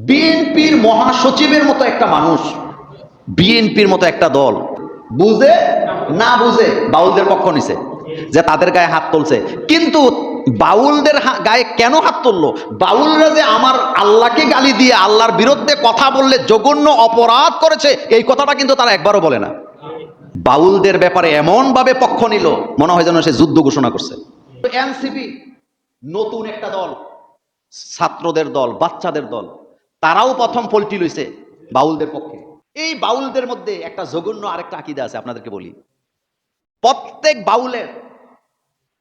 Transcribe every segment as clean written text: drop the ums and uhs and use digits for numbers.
বিএনপির মহাসচিবের মতো একটা মানুষ, বিএনপির মতো একটা দল বুঝে না বুঝে বাউলদের পক্ষ নিছে, যে তাদের গায়ে হাত তুলছে। কিন্তু বাউলদের গায়ে কেন হাত তুললো? বাউলরা যে আমার আল্লাহকে গালি দিয়ে আল্লাহর বিরুদ্ধে কথা বললে জঘন্য অপরাধ করেছে, এই কথাটা কিন্তু তারা একবারও বলে না। বাউলদের ব্যাপারে এমন ভাবে পক্ষ নিল, মনে হয় যেন সে যুদ্ধ ঘোষণা করছে। এনসিপি নতুন একটা দল, ছাত্রদের দল, বাচ্চাদের দল, তারাও প্রথম পল্টি লইছে বাউলদের পক্ষে। এই বাউলদের মধ্যে একটা জঘন্য আরেকটা আকীদা আছে, আপনাদেরকে বলি। প্রত্যেক বাউলের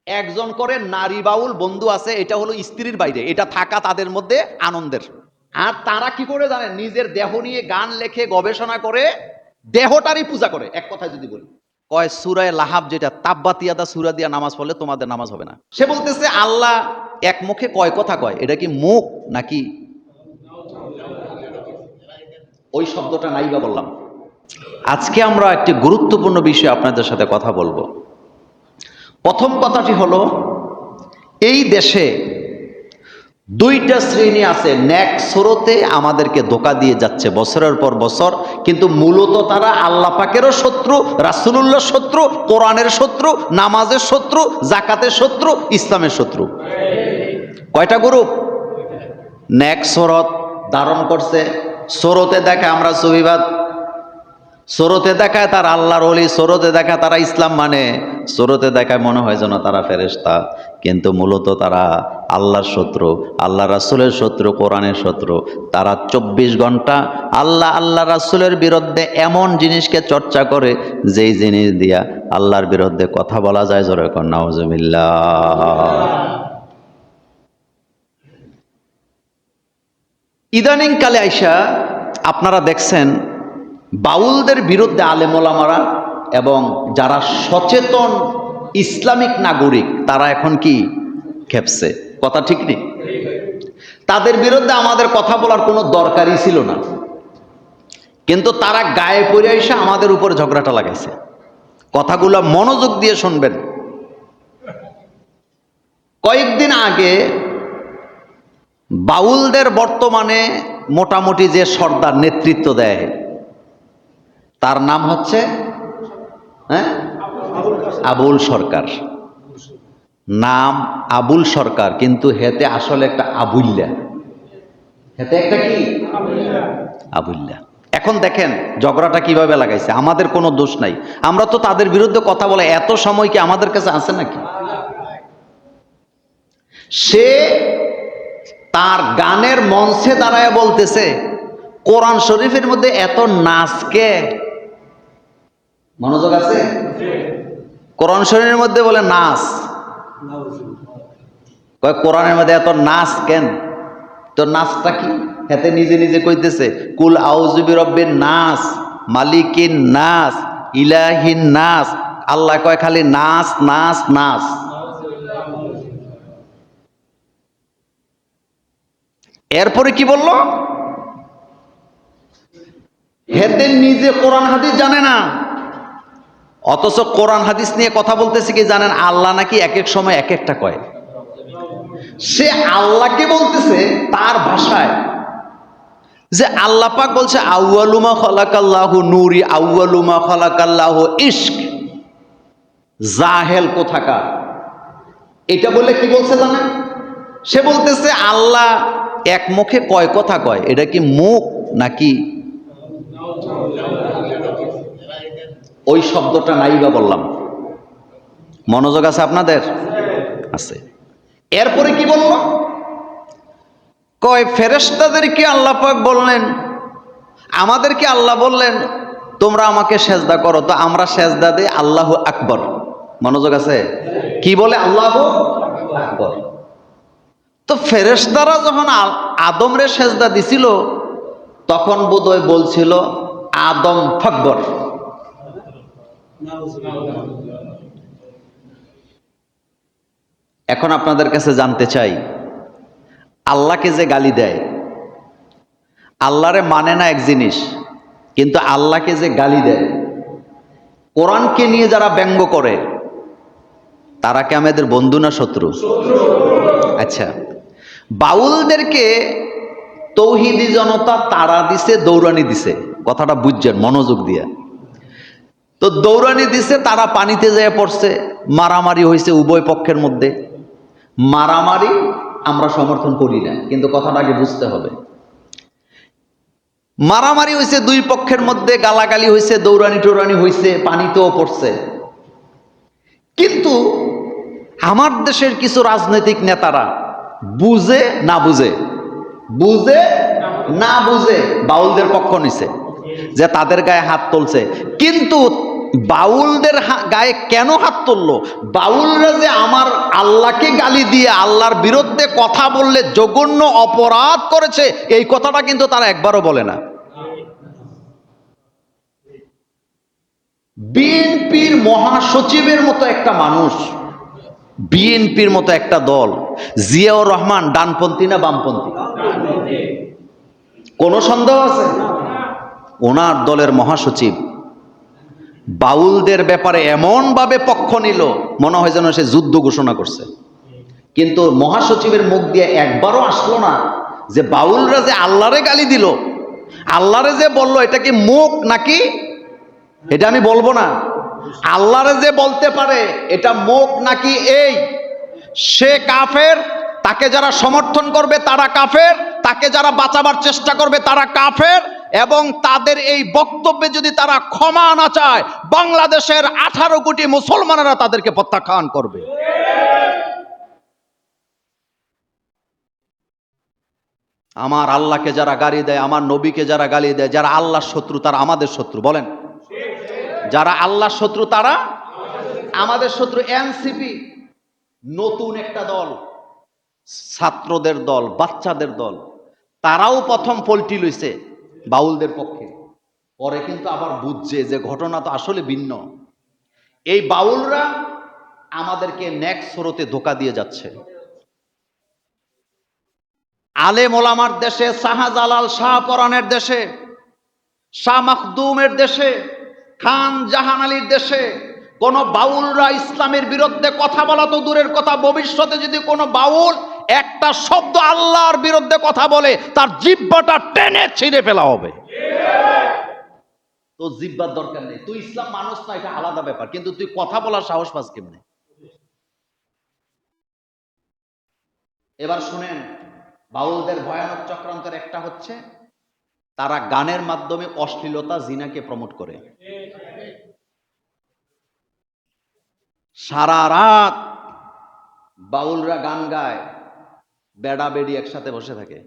একজন করে নারী বাউল বন্ধু আছে, এটা হলো স্ত্রীর বাইরে, এটা থাকা তাদের মধ্যে আনন্দের। আর তারা কি করে জানেন? নিজের দেহ নিয়ে গান লেখে, গবেষণা করে, দেহটারই পূজা করে। এক কথায় যদি বলি, কয় সূরা লাহাব, যেটা তাব্বাতিয়াদা সূরা দিয়া নামাজ পড়লে তোমাদের নামাজ হবে না। সে বলতেছে আল্লাহ এক মুখে কয় কথা কয়, এটা কি মুখ নাকি? ওই শব্দটা নাই বা বললাম। আজকে আমরা একটি গুরুত্বপূর্ণ বিষয় আপনাদের সাথে কথা বলবো। প্রথম কথাটি হলো, এই দেশে দুইটা শ্রেণী আছে, নেক সুরতে আমাদেরকে ধোঁকা দিয়ে যাচ্ছে বছরের পর বছর, কিন্তু মূলত তারা আল্লাহ পাকেরও শত্রু, রাসূলুল্লাহর শত্রু, কোরআনের শত্রু, নামাজের শত্রু, জাকাতের শত্রু, ইসলামের শত্রু। কয়টা গ্রুপ? নেক সুরত ধারণ করছে, সুরতে দেখে আমরা সুফিবাদ, সুরতে দেখায় তার আল্লাহর ওলি, সুরতে দেখায় তারা ইসলাম মানে, সুরতে দেখায় মনে হয় যেন তারা ফেরেশতা, কিন্তু মূলত তারা আল্লাহর শত্রু, আল্লাহ রাসূলের শত্রু, কোরআনের শত্রু। তারা 24 ঘন্টা আল্লাহ আল্লাহ রাসূলের বিরুদ্ধে এমন জিনিসকে চর্চা করে যেই জিনিস দিয়া আল্লাহর বিরুদ্ধে কথা বলা যায়। জোরে কর নাউজুবিল্লাহ। ইদানিং কালে আইসা আপনারা দেখছেন বাউলদের বিরুদ্ধে আলেম ওলামারা এবং যারা সচেতন ইসলামিক নাগরিক, তারা এখন কি খেপছে। কথা ঠিক নেই? তাদের বিরুদ্ধে আমাদের কথা বলার কোনো দরকারই ছিল না, কিন্তু তারা গায়ে পড়ে এসে আমাদের উপরে ঝগড়াটা লাগাইছে। কথাগুলো মনোযোগ দিয়ে শুনবেন। কয়েকদিন আগে বাউলদের বর্তমানে মোটামুটি যে সর্দার নেতৃত্ব দেয়, তার নাম হচ্ছে আবুল সরকার। নাম আবুল সরকার, কিন্তু হেতে আসলে একটা আবুল্লা। হেতে একটা কি? আবুল্লা। এখন দেখেন ঝগড়াটা কিভাবে লাগাইছে। আমাদের কোনো দোষ নাই, আমরা তো তাদের বিরুদ্ধে কথা বলে এত সময় কি আমাদের কাছে আছে নাকি? সে তার গানের মঞ্চে দাঁড়ায় বলতেছে কোরআন শরীফের মধ্যে এত নাচকে। মনোযোগ আছে? কোরআন শরীফের মধ্যে বলে নাচ, কোরআনের মধ্যে এত নাচ কেন? তো নাচটা কি? হাতে নিজে নিজে কইতেছে কুল আউযু বিরব্বিন নাস, মালিকিন নাস, ইলাহিন নাস। আল্লাহ কয় খালি নাচ নাচ নাচ। এরপরে কি বলল? হেতে নিজে কোরআন হাদিস জানে না, অথচ কোরআন হাদিস নিয়ে কথা বলতেছে কি জানেন? আল্লাহ নাকি এক এক সময় এক একটা কয়। সে আল্লাহকে বলতেছে তার ভাষায়, যে আল্লাহ পাক বলছে আউয়ালুমা খালাকাল্লাহু নূরি, আউয়ালুমা খালাকাল্লাহু ইশক। জাহেল কোথাকার। এটা বলে কি বলছে জানেন? সে বলতেছে আল্লাহ এক মুখে কয় কথা কয়, এটা কি মুখ নাকি? ওই শব্দটা নাই বা বললাম। মনোযোগ আছে আপনাদের? আছে। এরপরে কি বলল? কয় ফেরেশতাদেরকে আল্লাহ পাক বললেন, আমাদেরকে আল্লাহ বললেন তোমরা আমাকে সেজদা করো, তো আমরা সেজদা দেই আল্লাহু আকবার। মনোযোগ আছে? কি বলে? আল্লাহু আকবার। তো ফেরেশতারা যখন আদমরে সেজদা দিছিল, তখন বোধহয় বলছিল আদম ফাকবর। এখন আপনাদের কাছে জানতে চাই, আল্লাহকে যে গালি দেয়, আল্লাহরে মানে না এক জিনিস, কিন্তু আল্লাহকে যে গালি দেয়, কোরআনকে নিয়ে যারা ব্যঙ্গ করে, তারা কি আমাদের বন্ধু না শত্রু? আচ্ছা, বাউলদেরকে তৌহিদি জনতা তারা দিছে, দৌড়ানি দিছে। কথাটা বুঝছেন মনোযোগ দিয়ে? তো দৌড়ানি দিছে, তারা পানিতে যেয়ে পড়ছে, মারামারি হয়েছে উভয় পক্ষের মধ্যে। মারামারি আমরা সমর্থন করি না, কিন্তু কথাটা আগে বুঝতে হবে। মারামারি হয়েছে দুই পক্ষের মধ্যে, গালাগালি হয়েছে, দৌড়ানি টোড়ানি হয়েছে, পানিতেও পড়ছে। কিন্তু আমার দেশের কিছু রাজনৈতিক নেতারা বুঝে না বুঝে বাউলদের পক্ষ নিছে, যে তাদের গায়ে হাত তুলছে। কিন্তু বাউলদের গায়ে কেন হাত তুললো? বাউলরা যে আমার আল্লাহকে গালি দিয়ে আল্লাহর বিরুদ্ধে কথা বললে জঘন্য অপরাধ করেছে, এই কথাটা কিন্তু তারা একবারও বলে না। বিএনপির মহাসচিবের মতো একটা মানুষ, বিএনপির মতো একটা দল, জিয়াউর রহমান ডানপন্থী না বামপন্থী? কোনো সন্দেহ আছে? ওনার দলের মহাসচিব বাউলদের ব্যাপারে এমন ভাবে পক্ষ নিল, মনে হয় যেন সে যুদ্ধ ঘোষণা করছে। কিন্তু মহাসচিবের মুখ দিয়ে একবারও আসলো না যে বাউলরা যে আল্লাহরে গালি দিল, আল্লাহরে যে বললো, এটা কি মুখ নাকি? এটা আমি বলবো না। আল্লাহরে যে বলতে পারে, এটা মুখ নাকি এই? সে কাফের, তাকে যারা সমর্থন করবে তারা কাফের, তাকে যারা বাঁচাবার চেষ্টা করবে তারা কাফের, এবং তাদের এই বক্তব্যে যদি তারা ক্ষমা না চায়, বাংলাদেশের 18 কোটি মুসলমানেরা তাদেরকে প্রত্যাখ্যান করবে। আমার আল্লাহকে যারা গালি দেয়, আমার নবীকে যারা গালি দেয়, যারা আল্লাহর শত্রু তারা আমাদের শত্রু। বলেন, যারা আল্লাহর শত্রু তারা আমাদের শত্রু। এনসিপি নতুন একটা দল, ছাত্রদের দল, বাচ্চাদের দল, তারাও প্রথম পল্টি লইছে বাউলদের পক্ষে, পরে কিন্তু আবার বুঝছে যে ঘটনা তো আসলে ভিন্ন। এই বাউলরা আমাদেরকে নেক্সট স্রোতে ধোকা দিয়ে যাচ্ছে। আলেম ওলামার দেশে, শাহজালাল শাহপরানের দেশে, শাহ মাখদুমের দেশে, খান জাহান আলীর দেশে কোন বাউলরা ইসলামের বিরুদ্ধে কথা বলা তো দূরের কথা, ভবিষ্যতে যদি কোনো বাউল একটা শব্দ আল্লাহর বিরুদ্ধে কথা বলে, তার জিহ্বাটা টেনে ছিঁড়ে ফেলা হবে। তো জিহ্বার দরকার নেই, তুই ইসলাম মানুষ না, এটা আলাদা ব্যাপার, কিন্তু তুই কথা বলার সাহস পাস কেমনে? এবার শুনেন, বাউলদের ভয়ানক চক্রান্তের একটা হচ্ছে, তারা গানের মাধ্যমে অশ্লীলতা, জিনাকে প্রমোট করে। সারা রাত বাউলরা গান গায়, বেড়া বেডি একসাথে বসে থাকে।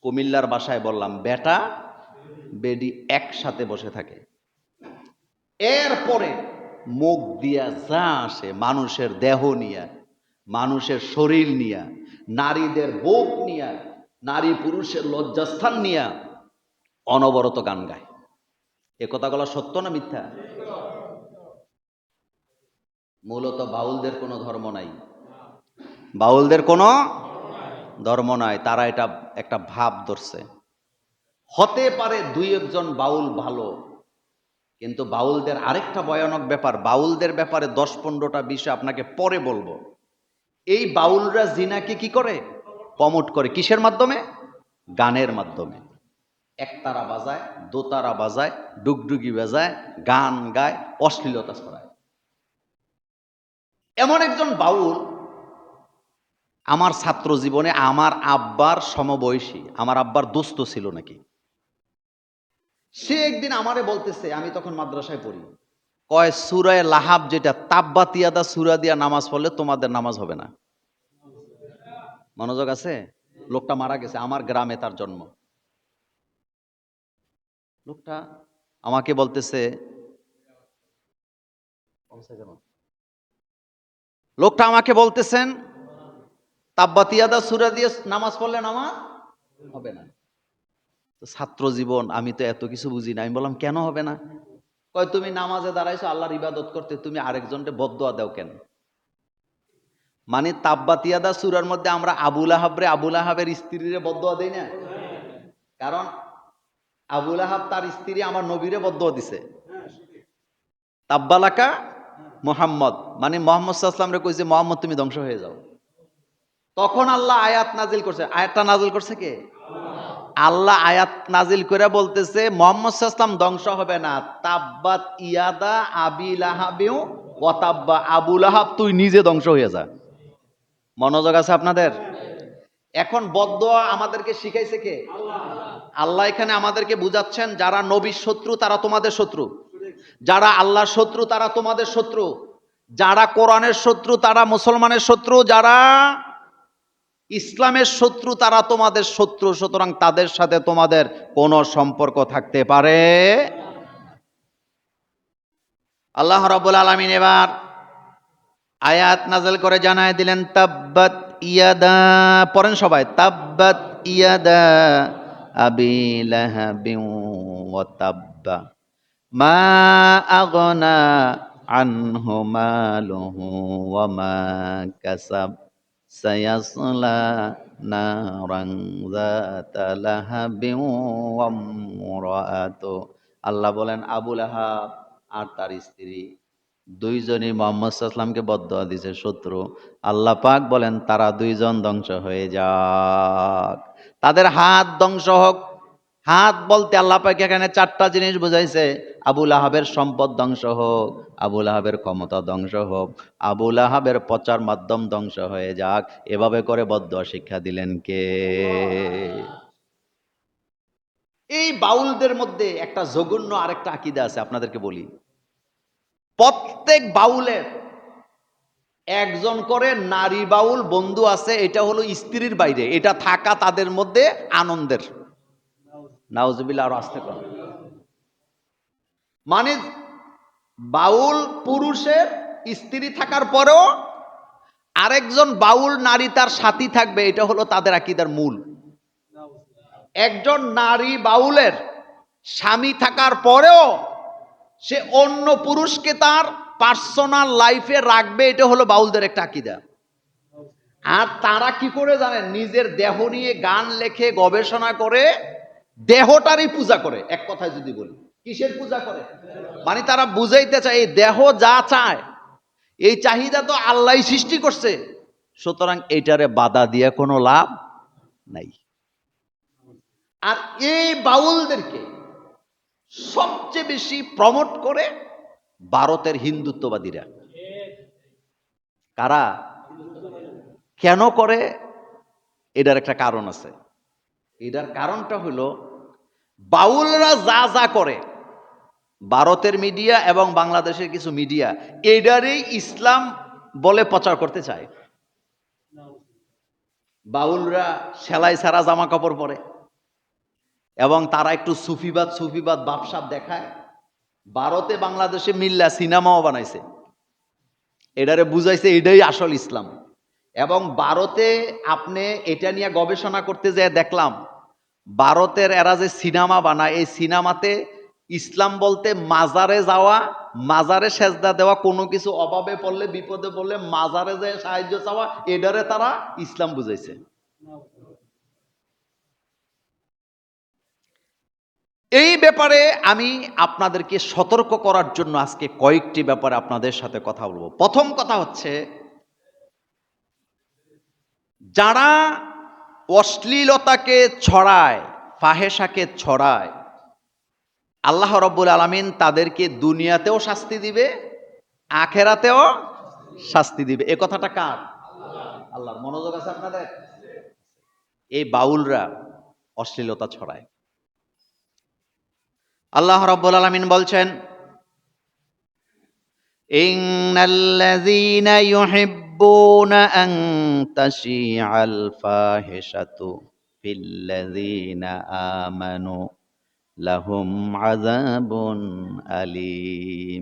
কুমিল্লার ভাষায় বললাম, বেটা বেডি একসাথে বসে থাকে। এরপরে মুখ দিয়া যা আসে, মানুষের দেহ নিয়া, মানুষের শরীর নিয়া, নারীদের বুক নিয়া, নারী পুরুষের লজ্জাস্থান নিয়া অনবরত গান গায়। এ কথাগুলো সত্য না মিথ্যা? মূলত বাউলদের কোনো ধর্ম নাই, বাউলদের কোনো ধর্ম নাই। তারা এটা একটা ভাব ধরছে। হতে পারে দুই একজন বাউল ভালো, কিন্তু বাউলদের আরেকটা ভয়ানক ব্যাপার, বাউলদের ব্যাপারে 10-15টা বিষয় আপনাকে পরে বলবো। এই বাউলরা জিনাকে কি করে? প্রমোট করে। কিসের মাধ্যমে? গানের মাধ্যমে। একতারা বাজায়, দোতারা বাজায়, ডুগডুগি বাজায়, গান গায়, অশ্লীলতা ছড়ায়। এমন একজন বাউল আমার ছাত্র জীবনে, আমার আব্বার সমবয়সী, আমার আব্বার দোস্ত ছিল নাকি, সে একদিন আমারে বলতেছে, আমি তখন মাদ্রাসায় পড়ি, কয় সূরায়ে লাহাব, যেটা তাব্বাতিয়াদা সূরা দিয়া নামাজ পড়লে তোমাদের নামাজ হবে না। মনোযোগ আছে? লোকটা মারা গেছে, আমার গ্রামে তার জন্ম। লোকটা আমাকে বলতেছে, লোকটা আমাকে বলতেছেন তাব্বাতিয়াদা সূরা দিয়ে নামাজ পড়লে নামাজ হবে না। ছাত্র জীবন, আমি তো এত কিছু বুঝি না। আমি বললাম, কেন হবে না? কয়, তুমি নামাজে দাঁড়াইছো আল্লাহর ইবাদত করতে, তুমি আরেকজনকে বদদুয়া দাও কেন? মানে তাব্বাতিয়াদা সূরার মধ্যে আমরা আবুল আহাবের স্ত্রীরে বদদুয়া দেই না? কারণ আবুল আহাব তার স্ত্রী আমার নবীরে বদদুয়া দিছে, তাব্বালাকা মুহাম্মদ, মানে মুহাম্মদ সাল্লাল্লাহু আলাইহি ওয়াসাল্লাম কইছে, মুহাম্মদ তুমি ধ্বংস হয়ে যাও। তখন আল্লাহ আয়াত নাজিল করছে। আয়াতটা নাজিল করছে কে? আল্লাহ আয়াত নাজিল করে বলতেছে মুহাম্মদ সাল্লাল্লাহু আলাইহি ওয়াসাল্লাম ধ্বংস হবে না। তাব্বাত ইয়াদা আবি লাহাবিউ ওয়া তাব্বা, আবু লাহাব তুই নিজে ধ্বংস হয়ে যা। মনোযোগ আছে আপনাদের? এখন বদদোয়া আমাদেরকে শিখাইছে কে? আল্লাহ এখানে আমাদেরকে বুঝাচ্ছেন যারা নবীর শত্রু তারা তোমাদের শত্রু, যারা আল্লাহর শত্রু তারা তোমাদের শত্রু, যারা কোরআনের শত্রু তারা মুসলমানের শত্রু, যারা ইসলামের শত্রু তারা তোমাদের শত্রু। সুতরাং তাদের সাথে তোমাদের কোনো সম্পর্ক থাকতে পারে। আল্লাহ রাব্বুল আলামিন এবার আয়াত নাযিল করে জানায় দিলেন তাব্বাত ইয়াদা, পড়েন সবাই, তাব্বাত ইয়াদা আবি লাহাবিন ওয়া তাব্বা মা আগনা আনহু মালুহু ওয়া মা কাসাব সায়াসলা নারান যাতা লাহাবিন ওয়া ইমরাআতু। আল্লাহ বলেন আবু লাহাব আর তার স্ত্রী দুইজনই মুহাম্মদ সাল্লাল্লাহু আলাইহি ওয়াসাল্লামকে বদদোয়া দিয়েছে, শত্রু। আল্লাহ পাক বলেন তারা দুইজন ধ্বংস হয়ে যাক, তাদের হাত ধ্বংস হোক। হাত বলতে আল্লাহ পাক এখানে চারটা জিনিস বুঝাইছে। আবু লাহাবের সম্পদ ধ্বংস হোক, আবু লাহাবের ক্ষমতা ধ্বংস হোক, আবু লাহাবের প্রচার মাধ্যম ধ্বংস হয়ে যাক। এভাবে করে বদদোয়া শিক্ষা দিলেন কে? এই বাউলদের মধ্যে একটা জঘন্য আরেকটা আকীদা আছে, আপনাদেরকে বলি। প্রত্যেক বাউলের একজন করে নারী বাউল বন্ধু আছে, এটা হলো স্ত্রীর বাইরে, এটা থাকা তাদের মধ্যে আনন্দের। নাউজুবিল্লাহ, আর আসতে কর। মানে বাউল পুরুষের স্ত্রী থাকার পরেও আরেকজন বাউল নারী তার সাথী থাকবে, এটা হলো তাদের আকীদার মূল। একজন নারী বাউলের স্বামী থাকার পরেও সে অন্য পুরুষকে তার পার্সোনাল লাইফে রাখবে, এটা হলো বাউলদের একটা আকীদা। আর তারা কি করে জানেন? নিজের দেহ নিয়ে গান লেখে, গবেষণা করে, দেহটারই পূজা করে। এক কথায় যদি বলি, কিসের পূজা করে? মানে তারা বুঝাইতে চায় এই দেহ যা চায়, এই চাহিদা তো আল্লাহই সৃষ্টি করছে, সুতরাং এইটারে বাধা দিয়ে কোনো লাভ নাই। আর এই বাউলদেরকে সবচেয়ে বেশি প্রমোট করে ভারতের হিন্দুত্ববাদীরা। কারা? কেন করে? এটার একটা কারণ আছে। এটার কারণটা হলো বাউলরা যা যা করে, ভারতের মিডিয়া এবং বাংলাদেশের কিছু মিডিয়া এটারই ইসলাম বলে প্রচার করতে চায়। বাউলরা সেলাই ছাড়া জামা কাপড় পরে এবং তারা একটু সুফিবাদ বাপসাপ দেখায়। ভারতে বাংলাদেশে মিল্লা সিনেমাও বানাইছে, এটারে বুঝাইছে এটাই আসল ইসলাম। এবং ভারতে আপনি এটা নিয়ে গবেষণা করতে যেয়ে দেখলাম, ভারতের এরা যে সিনেমা বানায়, এই সিনেমাতে ইসলাম বলতে মাজারে যাওয়া, মাজারে সেজদা দেওয়া, কোনো কিছু অভাবে পড়লে, বিপদে পড়লে মাজারে যেয়ে সাহায্য চাওয়া, এটারে তারা ইসলাম বুঝাইছে। এই ব্যাপারে আমি আপনাদেরকে সতর্ক করার জন্য আজকে কয়েকটি ব্যাপারে আপনাদের সাথে কথা বলবো। প্রথম কথা হচ্ছে, যারা অশ্লীলতাকে ছড়ায়, ফাহেশাকে ছড়ায়, আল্লাহ রাব্বুল আলামিন তাদেরকে দুনিয়াতেও শাস্তি দিবে, আখেরাতেও শাস্তি দিবে। এ কথাটা কার? আল্লাহর। মনোযোগ আছে আপনাদের? এই বাউলরা অশ্লীলতা ছড়ায়। আল্লাহ রাব্বুল আলামিন বলছেন, ইন্নাল্লাযীনা ইউহিব্বুনা আন তাশিআল ফাহিশাতু ফিল্লাযীনা আমানু লাহুম আযাবুন আলীম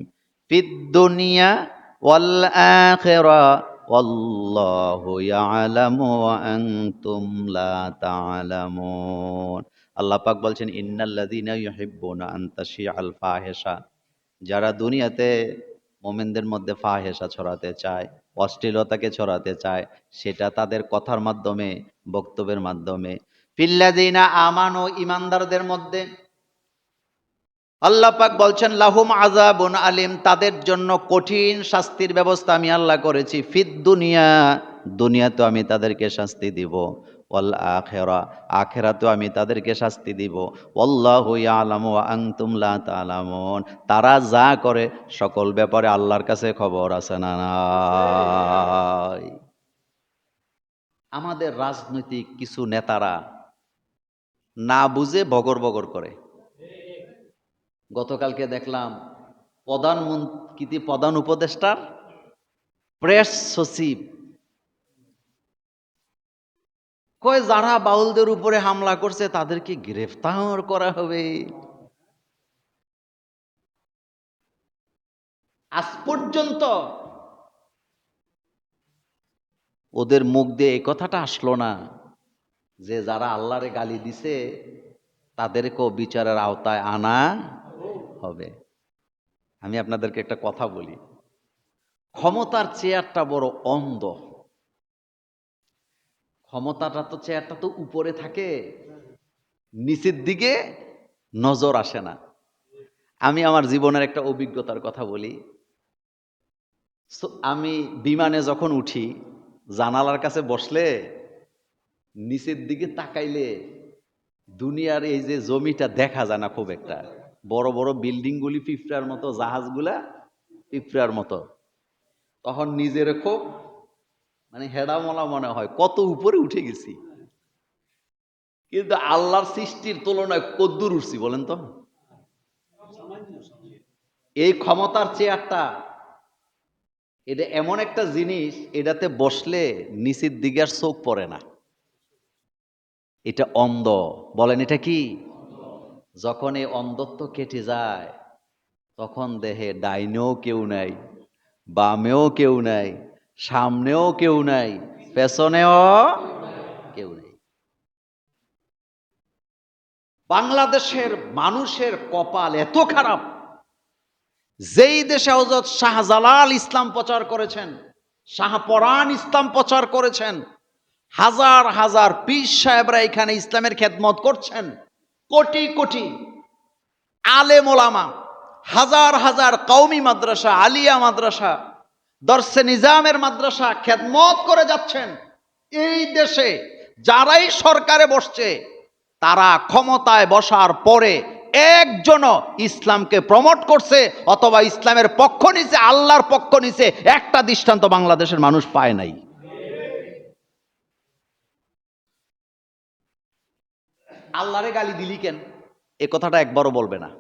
ফিদ দুনিয়া ওয়াল আখিরাহ ওয়াল্লাহু ইয়ালামু ওয়া আনতুম লা তা'লামুন। আল্লাহ পাক বলছেন, ইন্নাল্লাযীনা ইউহিব্বুনা আন তাশিআল ফাহিশা, যারা দুনিয়াতে মুমিনদের মধ্যে ফাহেশা ছড়াতে চায়, অশ্লীলতাকে ছড়াতে চায়, সেটা তাদের কথার মাধ্যমে, বক্তব্যের মাধ্যমে। ফিল্লাযীনা আমানু, ঈমানদারদের মধ্যে। আল্লাহ পাক বলছেন লাহুম আযাবুন আলীম, তাদের জন্য কঠিন শাস্তির ব্যবস্থা আমি আল্লাহ করেছি। ফিদ দুনিয়া, দুনিয়াতে আমি তাদেরকে শাস্তি দিব। ওয়াল আখিরা, আখিরাতেও আমি তাদেরকে শাস্তি দিব। আল্লাহু ইয়ালামু ওয়া আনতুম লা তা'লামুন, তারা যা করে সকল ব্যাপারে আল্লাহর কাছে খবর আছে না নাই? আমাদের রাজনৈতিক কিছু নেতারা না বুঝে বগর বগর করে। গতকালকে দেখলাম প্রধান উপদেষ্টার প্রেস সচিব কয় যারা বাউলদের উপরে হামলা করছে তাদেরকে গ্রেফতার করা হবে। আজ পর্যন্ত ওদের মুখ দিয়ে এই কথাটা আসলো না যে যারা আল্লাহরে গালি দিছে তাদেরকেও বিচারের আওতায় আনা হবে। আমি আপনাদেরকে একটা কথা বলি, ক্ষমতার চেয়ারটা বড় অন্ধ। ক্ষমতাটা তো চেয়ারটা তো উপরে থাকে, নিচের দিকে নজর আসে না। আমি আমার জীবনের একটা অভিজ্ঞতার কথা বলি। আমি বিমানে যখন উঠি, জানালার কাছে বসলে নিচের দিকে তাকাইলে দুনিয়ার এই যে জমিটা দেখা যায় না খুব একটা। বড় বড় বিল্ডিংগুলি পিঁপড়ার মতো, জাহাজগুলা পিঁপড়ার মতো। তখন নিজের খুব হেডামলা মনে হয়, কত উপরে উঠে গেছি। কিন্তু আল্লাহর সৃষ্টির তুলনায় কদ্দুর উঠছি বলেন তো? এই ক্ষমতার চেয়ারটা এটা এমন একটা জিনিস, এটাতে বসলে নিচের দিকে আর চোখ পড়ে না। এটা অন্ধ। বলেন এটা কি? যখন এই অন্ধত্ব কেটে যায় তখন দেহে ডাইনেও কেউ নাই, বামেও কেউ নাই, সামনেও কেউ নাই, পেছনেও কেউ নেই। বাংলাদেশের মানুষের কপাল এত খারাপ, যেই দেশে হযরত শাহজালাল ইসলাম প্রচার করেছেন, শাহপরাণ ইসলাম প্রচার করেছেন, হাজার হাজার পীর সাহেবরা এখানে ইসলামের খেদমত করছেন, কোটি কোটি আলেম ওলামা, হাজার হাজার কওমি মাদ্রাসা, আলিয়া মাদ্রাসা, দরসে নিজামের মাদ্রাসা খেদমত করে যাচ্ছেন। এই দেশে যারাই সরকারে বসছে তারা ক্ষমতায় বসার পরে একজনও ইসলামকে প্রমোট করছে অথবা ইসলামের পক্ষ নিছে, আল্লাহর পক্ষ নিছে, একটা দৃষ্টান্ত বাংলাদেশের মানুষ পায় নাই। আল্লাহরে গালি দিলি কেন এ কথাটা একবারও বলবে না।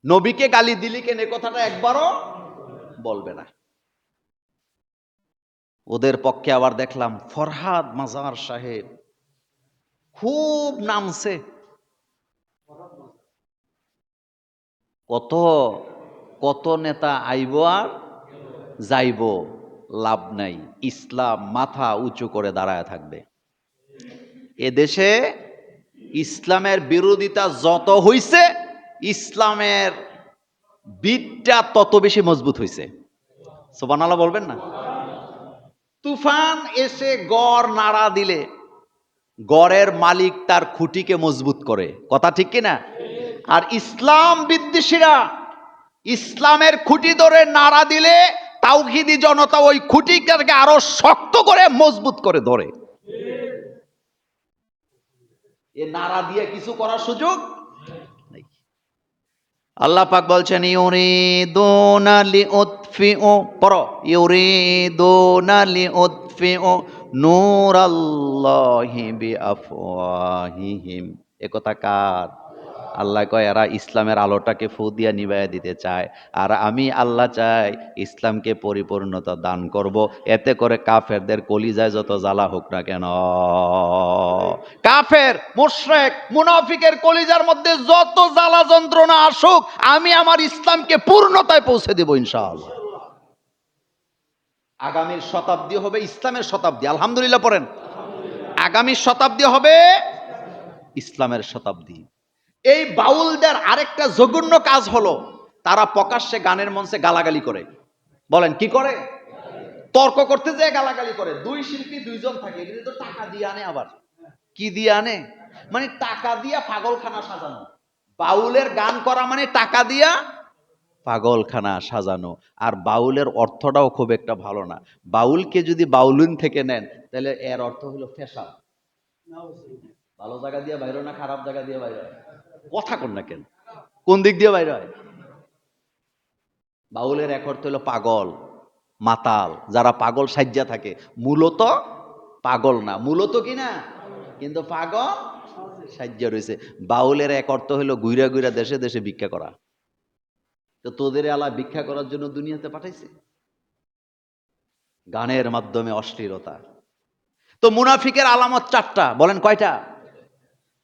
নবীকে গালি দিলি কেন এ কথাটা একবারও বলবে না। ওদের পক্ষে আবার দেখলাম ফরহাদ মাজার সাহেব খুব নামছে। কত কত নেতা আইব আর যাইব, লাভ নাই। ইসলাম মাথা উঁচু করে দাঁড়ায় থাকবে। এদেশে ইসলামের বিরোধিতা যত হইছে, ইসলামের বিটটা তত বেশি মজবুত হইছে। সুবহানাল্লাহ বলবেন না? তুফান এসে গড় নাড়া দিলে গড়ের মালিক তার খুঁটিকে মজবুত করে, কথা ঠিক কিনা? আর ইসলাম বিদ্বেষীরা ইসলামের খুঁটি ধরে নাড়া দিলে তাওহীদি জনতা ওই খুঁটিটাকে আরো শক্ত করে মজবুত করে ধরে। এ নাড়া দিয়ে কিছু করার সুযোগ নেই। আল্লাহ পাক বলছেন ইউরিদুনা লিউতফিউ, পড়ো, ইউরিদুনা লিউতফিউ নূরাল্লাহি বিআফওয়াহিহিম। এ কথা কার? আল্লাহ কয় এরা ইসলামের আলোটাকে ফু দিয়া নিভাইয়া দিতে চায়, আর আমি আল্লাহ চাই ইসলামকে পরিপূর্ণতা দান করব, এতে করে কাফেরদের কলিজায় যত জ্বালা হোক না কেন, কাফের মুশরিক মুনাফিকের কলিজার মধ্যে যত জ্বালা যন্ত্রণা আসুক, আমি আমার ইসলামকে পূর্ণতায় পৌঁছে দেব ইনশাআল্লাহ। আগামীর শতাব্দী হবে ইসলামের শতাব্দী, আলহামদুলিল্লাহ পড়েন। আগামী শতাব্দী হবে ইসলামের শতাব্দী। এই বাউলদের আরেকটা জঘন্য কাজ হলো, তারা প্রকাশ্যে গানের মঞ্চে গালাগালি করে। বলেন কি করে? তর্ক করতে যেয়ে গালাগালি করে। দুই শিল্পী দুইজন থাকে, এগুলো তো টাকা দিয়ে আনে। আবার কি দিয়ে আনে? টাকা দিয়া পাগলখানা সাজানো। বাউলের গান করা টাকা দিয়া পাগলখানা সাজানো। আর বাউলের অর্থটাও খুব একটা ভালো না। বাউলকে যদি বাউলুন থেকে নেন তাহলে এর অর্থ হলো ফেশাল। ভালো জায়গা দিয়ে বাইরে না খারাপ জায়গা দিয়ে বাইরে হয়? কথা কন না কেন? কোন দিক দিয়ে বাইরে হয়? বাউলের এক অর্থ হলো পাগল, মাতাল। যারা পাগল সাজ্জা থাকে মূলত পাগল না, মূলত কি না, কিন্তু পাগল সাজ্জা রয়েছে। বাউলের এক অর্থ হলো ঘুরা ঘুরা দেশে দেশে ভিক্ষা করা। তো তোদের আলা ভিক্ষা করার জন্য দুনিয়াতে পাঠাইছে, গানের মাধ্যমে অশ্লীলতা। তো মুনাফিকের আলামত চারটা, বলেন কয়টা?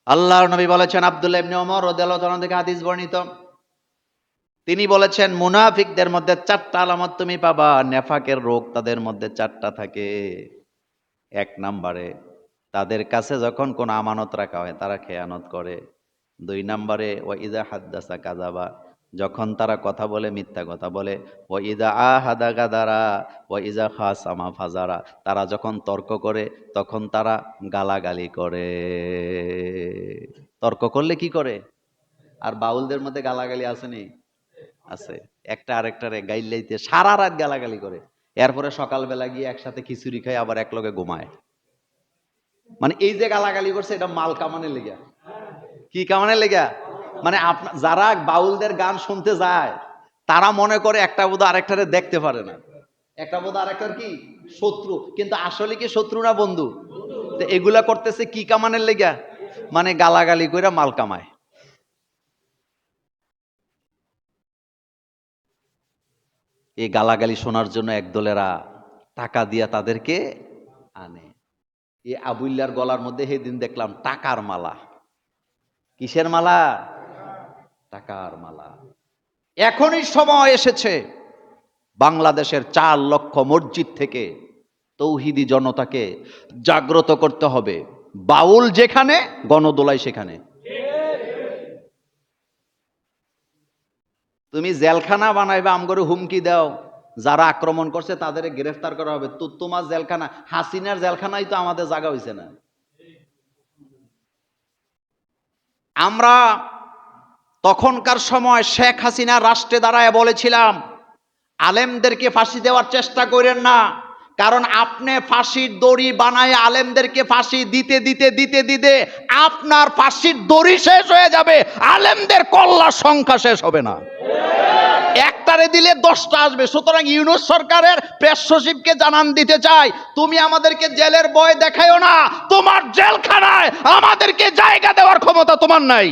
আল্লাহর নবী বলেছেন, আব্দুল্লাহ ইবনে ওমর রাদিয়াল্লাহু তাআলা থেকে হাদিস বর্ণিত, তিনি বলেছেন মুনাফিকদের মধ্যে চারটা আলামত তুমি পাবা, নেফাকের রোগ তাদের মধ্যে চারটা থাকে। এক নম্বরে, তাদের কাছে যখন কোন আমানত রাখা হয় তারা খেয়ানত করে। দুই নম্বরে, ওয়া ইযা হাদ্দাসা কাযাবা, যখন তারা কথা বলে মিথ্যা কথা বলে। ওয়া ইযা আহাদা গাদারা, ওয়া ইযা খাসামা ফাজারা, তারা যখন তর্ক করে তখন তারা গালাগালি করে। তর্ক করলে কি করে? আর বাউলদের মধ্যে গালাগালি আসেনি? আছে। একটা আরেকটারে গাইলাইতে সারা রাত গালাগালি করে, এরপরে সকালবেলা গিয়ে একসাথে খিচুড়ি খায়, আবার এক লগে ঘুমায়। মানে এই যে গালাগালি করছে এটা মাল কামানের লেগা। কি কামানের লেগা? মানে যারা বাউলদের গান শুনতে যায় তারা মনে করে একটা বোধ আরেকটারে দেখতে পারে না, একটা বোধ আরেকটার কি শত্রু, কিন্তু আসলে কি শত্রু না বন্ধু? তো এগুলা করতেছে কি কামানের লেগা? মানে গালাগালি কইরা মাল কামায়। এই গালাগালি শোনার জন্য একদলেরা টাকা দিয়া তাদেরকে আনে। এই আবুল্লার গলার মধ্যে সেদিন দেখলাম টাকার মালা। কিসের মালা? টাকার মালা। এখনই সময় এসেছে বাংলাদেশের 4 লক্ষ মসজিদ থেকে তৌহিদি জনতাকে জাগ্রত করতে হবে। বাউল যেখানে, গণদোলাই সেখানে। তুমি জেলখানা বানাইবে, আমগরে হুমকি দাও, যারা আক্রমণ করছে তাদের গ্রেফতার করা হবে। তো তোমার জেলখানা, হাসিনার জেলখানাই তো আমাদের জায়গা হইছে না। আমরা তখনকার সময় শেখ হাসিনা রাষ্ট্রে দাঁড়ায় বলেছিলাম, আলেমদেরকে ফাঁসি দেওয়ার চেষ্টা করেন না, কারণ আপনি ফাঁসির দড়ি বানায় আলেমদেরকে ফাঁসি দিতে দিতে দিতে দিতে আপনার ফাঁসির দড়ি শেষ হয়ে যাবে, আলেমদের কল্যাণ সংখ্যা শেষ হবে না। একটারে দিলে 10টা আসবে। সুতরাং ইউনূস সরকারের প্রেস সচিবকে জানান দিতে চাই, তুমি আমাদেরকে জেলের ভয় দেখাইও না, তোমার জেলখানায় আমাদেরকে জায়গা দেওয়ার ক্ষমতা তোমার নাই।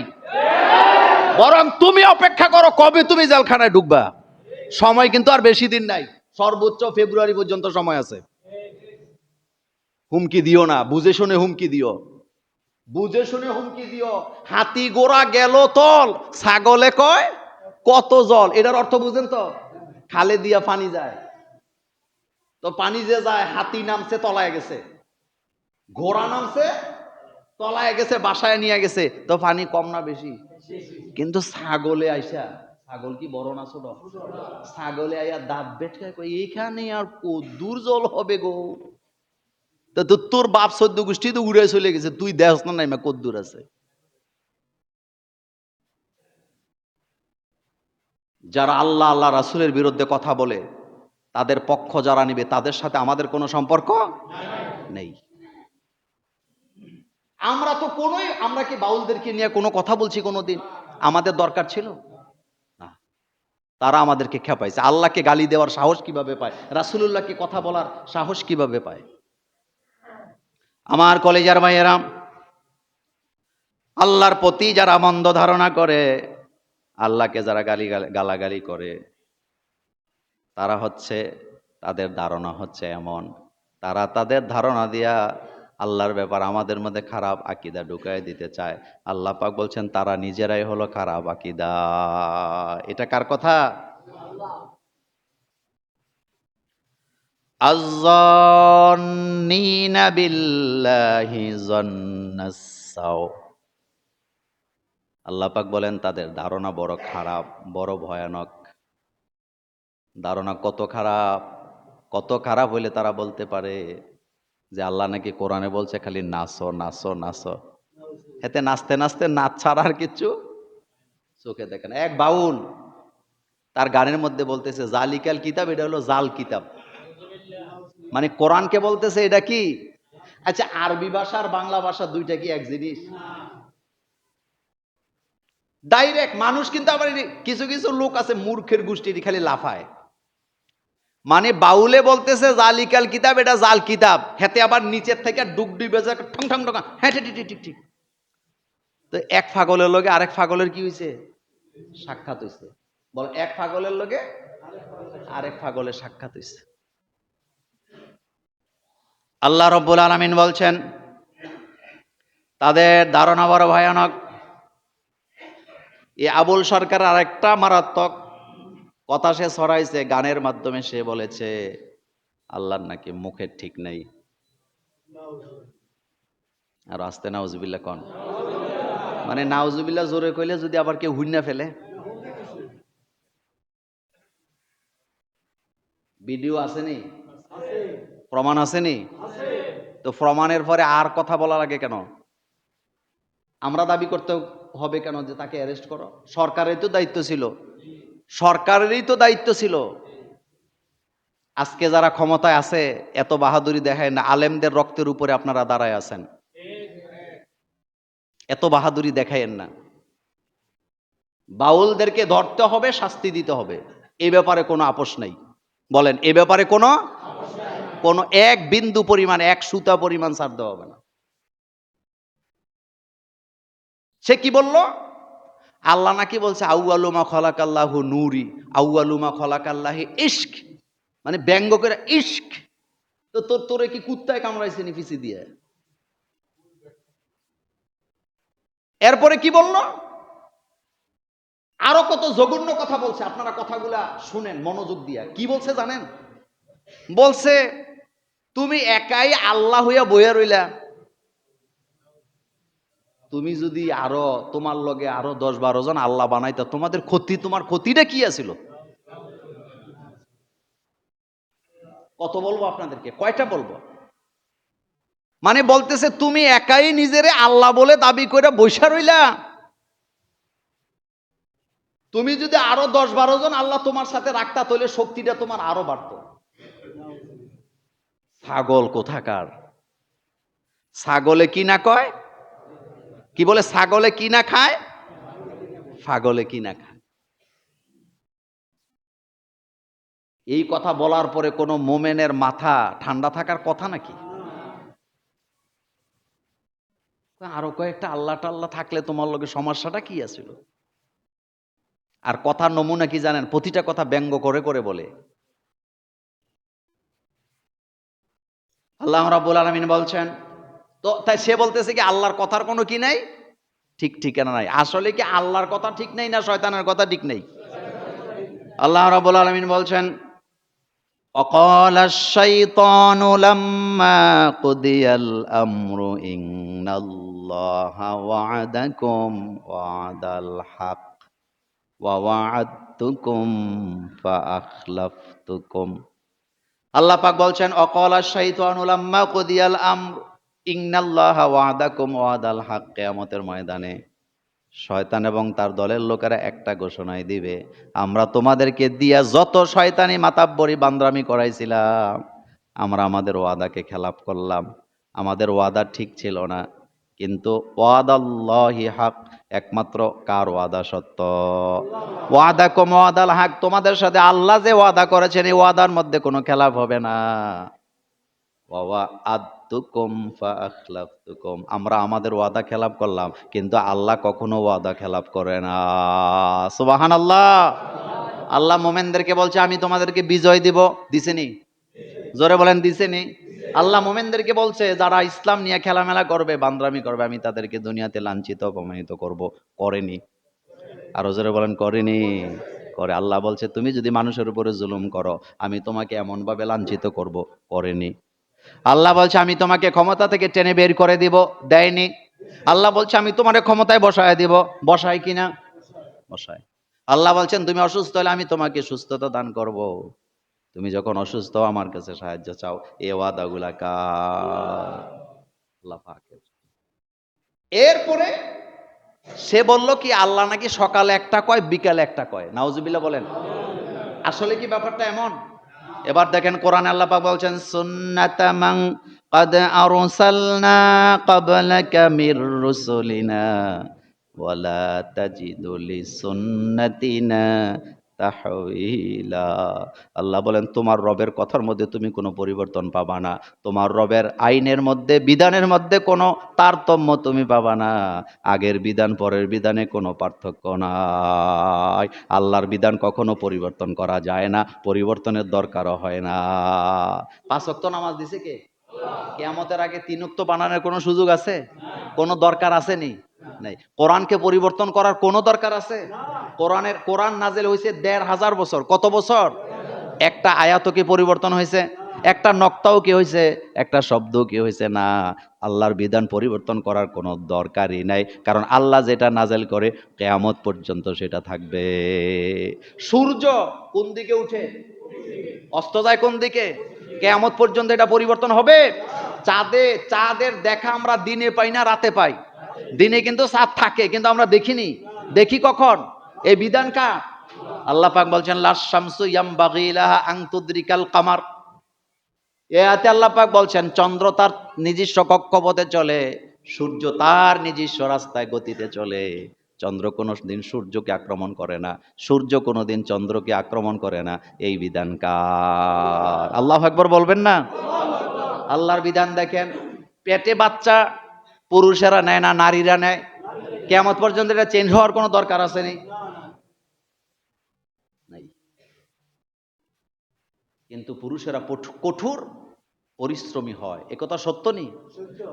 বরং তুমি অপেক্ষা করো কবে তুমি জেলখানায় ঢুকবা। সময় কিন্তু আর বেশি দিন নাই, সর্বোচ্চ ফেব্রুয়ারি পর্যন্ত সময় আছে। হুমকি দিও না, বুঝে শুনে হুমকি দিও, বুঝে শুনে হুমকি দিও। হাতি গোড়া গেল তল, ছাগলে কয় কত জল, এটার অর্থ বুঝেন তো? খালে দিয়া পানি যায়, তো পানি যে যায়, হাতি নামছে তলায় গেছে, ঘোড়া নামছে তলায় গেছে, বাসায় নিয়ে গেছে, তো পানি কম না বেশি? কিন্তু ছাগলে আইসা, ছাগল কি বড় না ছোট? ছাগলে আইয়া দাঁত বেটকায় কই এইখানে আর কদ্দুর জল হবে গো। তো তোর বাপ 14 গোষ্ঠী তো উড়ে চলে গেছে, তুই দেখ না নাই মা কদ্দুর আছে। যারা আল্লাহ আল্লাহ রাসূলের বিরুদ্ধে কথা বলে তাদের পক্ষ যারা নিবে তাদের সাথে আমাদের কোনো সম্পর্ক নেই। আমরা তো আমরা কি বাউলদেরকে নিয়ে কোনো কথা বলছি কোনোদিন? আমাদের দরকার ছিল না। তারা আমাদেরকে খেপাইছে। আল্লাহকে গালি দেওয়ার সাহস কিভাবে পায়? রাসূলুল্লাহকে কথা বলার সাহস কিভাবে পায়? আমার কলেজার ভাইয়েরা, আল্লাহর প্রতি যারা মন্দ ধারণা করে, আল্লাহকে যারা গালাগালি করে, তারা হচ্ছে, তাদের ধারণা হচ্ছে এমন, তারা তাদের ধারণা দিয়া আল্লাহর ব্যাপার আমাদের মধ্যে খারাপ আকীদা ঢুকায় দিতে চায়। আল্লাহ পাক বলছেন তারা নিজেরাই হলো খারাপ আকীদা। এটা কার কথা? আয-যন্নিনা বিল্লাহি যন্নাস সাও। আল্লাহ পাক বলেন তাদের ধারণা বড় খারাপ, বড় ভয়ানক। ধারণা কত খারাপ, কত খারাপ হইলে তারা বলতে পারে যে আল্লাহ নাকি কোরআনে বলছে খালি নাচো নাচো নাচো, এতে নাচতে নাচতে নাচ ছাড়া আর কিচ্ছু চোখে দেখে না। এক বাউল তার গানের মধ্যে বলতেছে জালিকাল কিতাব, এটা হলো জাল কিতাব। মানে কোরআনকে বলতেছে এটা কি আচ্ছা, আরবি ভাষা আর বাংলা ভাষা দুইটা কি এক জিনিস? ডাইরেক্ট মানুষ কিন্তু আবার কিছু কিছু লোক আছে মূর্খের গোষ্ঠীর খালি লাফায়। মানে বাউলে বলতেছে জালিকাল কিতাব, এটা জাল কিতাব, হেতে আবার নিচের থেকে ডুবডুবে যায় ঠং ঠং ঠং, হ্যাঁ ঠিক ঠিক ঠিক ঠিক। তো এক পাগলের লগে আরেক পাগলের কি হয়েছে? সাক্ষাৎ হয়েছে। বল, এক পাগলের লগে আরেক পাগলের সাক্ষাৎ হয়েছে। আল্লাহ রব্বুল আলামিন বলছেন তাদের ধারণা বড় ভয়ানক। এই আবুল সরকার আরেকটা মারাত্মক কথা সে ছড়াইছে গানের মাধ্যমে। সে বলেছে আল্লাহর নাকি মুখের ঠিক নেই। আর আস্তে নাউজুবিল্লাহ কন। মানে নাউজুবিল্লাহ জোরে কইলে যদি আবার কেউ হুইন্না ফেলে। ভিডিও আসেনি, প্রমাণ আসেনি, তো প্রমাণের পরে আর কথা বলা লাগে কেন? আমরা দাবি করতে হবে কেন যে তাকে অ্যারেস্ট করো? সরকারের তো দায়িত্ব ছিল, সরকারেরই তো দায়িত্ব ছিল। আজকে যারা ক্ষমতায় আছে এত বাহাদুরি দেখায় না, আলেমদের রক্তের উপরে আপনারা দাঁড়ায় আছেন, এত বাহাদুরি দেখায়েন না। বাউলদেরকে ধরতে হবে, শাস্তি দিতে হবে, এই ব্যাপারে কোনো আপোষ নাই। বলেন, এ ব্যাপারে কোনো এক বিন্দু পরিমাণ, এক সুতা পরিমাণ ছাড় দেওয়া হবে না। সে কি বলল? আল্লাহ নাকি বলছে আউয়ালুমা খলাকাল্লাহু নূরি, আউয়ালুমা খলাকাল্লাহি ইশক, মানে ব্যঙ্গ করে ইশক। তো তোরে কি কুত্তায় কামড়াইছে নি পিছি দিয়ে? এরপরে কি বলল? আরো কত জঘন্য কথা বলছে, আপনারা কথাগুলা শুনেন মনোযোগ দিয়া। কি বলছে জানেন? বলছে তুমি একাই আল্লাহ হইয়া বইয়া রইলা, তুমি যদি আরো তোমার লগে আরো 10-12 জন আল্লাহ বানাইতা তোমাদের ক্ষতি, তোমার ক্ষতিটা কি আছিল? কত বলবো আপনাদেরকে, কয়টা বলবো? মানে বলতেছে তুমি একাই নিজেরে আল্লাহ বলে দাবি করে বৈশা রইলা, তুমি যদি আরো 10-12 জন আল্লাহ তোমার সাথে রাখতা তাহলে শক্তিটা তোমার আরো বাড়তো। ছাগল কোথাকার! ছাগলে কি না কয়? কি বলে? ছাগলে কি না খায়, ছাগলে কি না খায়। এই কথা বলার পরে কোনো মোমেনের মাথা ঠান্ডা থাকার কথা নাকি? আরো কয়েকটা আল্লাহ টাল্লাহ থাকলে তোমার লগে সমস্যাটা কি আছিল? আর কথার নমুনা কি জানেন? প্রতিটা কথা ব্যঙ্গ করে করে বলে। আল্লাহ রাব্বুল আলামিন বলছেন, তো তাই সে বলতেছে কি আল্লাহর কথার কোনো কি নাই, ঠিক ঠিকানা নাই। আসলে কি আল্লাহর কথা ঠিক নেই না শয়তানের কথা ঠিক নেই? আল্লাহ রাব্বুল আলামিন বলছেন وقال الشيطان لما قضي الأمر إن الله وعدكم وعد الحق ووعدتكم فأخلفتكم। আল্লাহ পাক বলছেন وقال الشيطان لما قضي الأمر إن الله وعدكم وعد الحق। কিয়ামতের ময়দানে শয়তান এবং তার দলের লোকেরা একটা ঘোষণাই দিবে, আমরা তোমাদেরকে দিয়া যত শয়তানি মাতাব্বরি বান্দরামি করাইছিলাম, আমরা আমাদের ওয়াদাকে খেলাপ করলাম, আমাদের ওয়াদা ঠিক ছিল না। কিন্তু ওয়াদাল্লাহি হক, একমাত্র কার ওয়াদা সত্য? ওয়াদাকুম ওয়াদাল হক, তোমাদের সাথে আল্লাহ যে ওয়াদা করেছেন এই ওয়াদার মধ্যে কোনো খেলাপ হবে না। আমরা আমাদের ওয়াদা খেলাপ করলাম, কিন্তু আল্লাহ কখনো ওয়াদা খেলাপ করে না। সুবহানাল্লাহ। আল্লাহ মোমেনদেরকে বলছে আমি তোমাদেরকে বিজয় দিব, দিছেনি? জোরে বলেন, দিছেনি? আল্লাহ মোমেনদেরকে বলছে যারা ইসলাম নিয়ে খেলামেলা করবে, বান্দরামি করবে, আমি তাদেরকে দুনিয়াতে লাঞ্ছিত অপমানিত করব, করেনি? আরো জোরে বলেন, করেনি? করে। আল্লাহ বলছে তুমি যদি মানুষের উপরে জুলুম করো আমি তোমাকে এমন ভাবে লাঞ্ছিত করব, করেনি? আল্লাহ বলছে আমি তোমাকে ক্ষমতা থেকে টেনে বের করে দিব, দেয়নি? আল্লাহ বলছে আমি তোমার ক্ষমতায় বসায় দিব, বসায় কিনা? বসায়। আল্লাহ বলছেন তুমি অসুস্থ হলে আমি তোমাকে সুস্থতা দান করব, তুমি যখন অসুস্থ আমার কাছে সাহায্য চাও। এই ওয়াদাগুলা কার? আল্লাহ পাকের। এরপরে সে বলল কি আল্লাহ নাকি সকালে একটা কয় বিকালে একটা কয়। নাউজুবিল্লাহ বলেন। আসলে কি ব্যাপারটা এমন? এবার দেখেন কোরআনে আল্লাহ পাক বলছেন সুন্নাতামান قد أرسلنا قبلك من رسلنا ولا تجد لسنتنا তাহওয়িলা। আল্লাহ বলেন তোমার রবের কথার মধ্যে তুমি কোনো পরিবর্তন পাবা না, তোমার রবের আইনের মধ্যে বিধানের মধ্যে কোনো তারতম্য তুমি পাবা না। আগের বিধান পরের বিধানে কোনো পার্থক্য নাই। আল্লাহর বিধান কখনো পরিবর্তন করা যায় না, পরিবর্তনের দরকারও হয় না। 5 ওয়াক্ত নামাজ দিছে কে? কিয়ামতের আগে 3 ওয়াক্ত বানানোর কোনো সুযোগ আছে? কোনো দরকার আছে নি? নাই। কোরআনকে পরিবর্তন করার কোনো দরকার আছে? কোরআন নাজেল হয়েছে 1500 বছর। কত বছর? একটা আয়াতও কি পরিবর্তন হয়েছে? একটা নক্তাও কি হয়েছে? একটা শব্দও কি হয়েছে? না। আল্লাহর বিধান পরিবর্তন করার কোনো দরকারই নাই, কারণ আল্লাহ যেটা নাজেল করে কিয়ামত পর্যন্ত সেটা থাকবে। সূর্য কোন দিকে উঠে অস্ত যায় কোন দিকে? কিয়ামত পর্যন্ত এটা পরিবর্তন হবে। চাঁদের দেখা আমরা দিনে পাই না রাতে পাই। দিনে কিন্তু চাঁদ থাকে, কিন্তু আমরা দেখিনি। দেখি কখন? এই বিধান কার? আল্লাহ পাক বলছেন লাশ শামসু ইয়ামবাগি লাহা আন তুদরিকাল কামার। এতে আল্লাহ পাক বলছেন চন্দ্র তার নিজস্ব কক্ষপথে চলে, সূর্য তার নিজস্ব রাস্তায় গতিতে চলে। চন্দ্র কোনো দিন সূর্যকে আক্রমণ করে না, সূর্য কোনো দিন চন্দ্রকে আক্রমণ করে না। এই বিধান কার? আল্লাহু আকবার বলবেন না? আল্লাহর বিধান দেখেন, পেটে বাচ্চা পুরুষেরা নেয় না নারীরা নেয়? কিয়ামত পর্যন্ত এটা চেঞ্জ হওয়ার কোনো দরকার আছে নি? নাই। কিন্তু পুরুষেরা কঠোর পরিশ্রমী হয়, একথা সত্য নেই?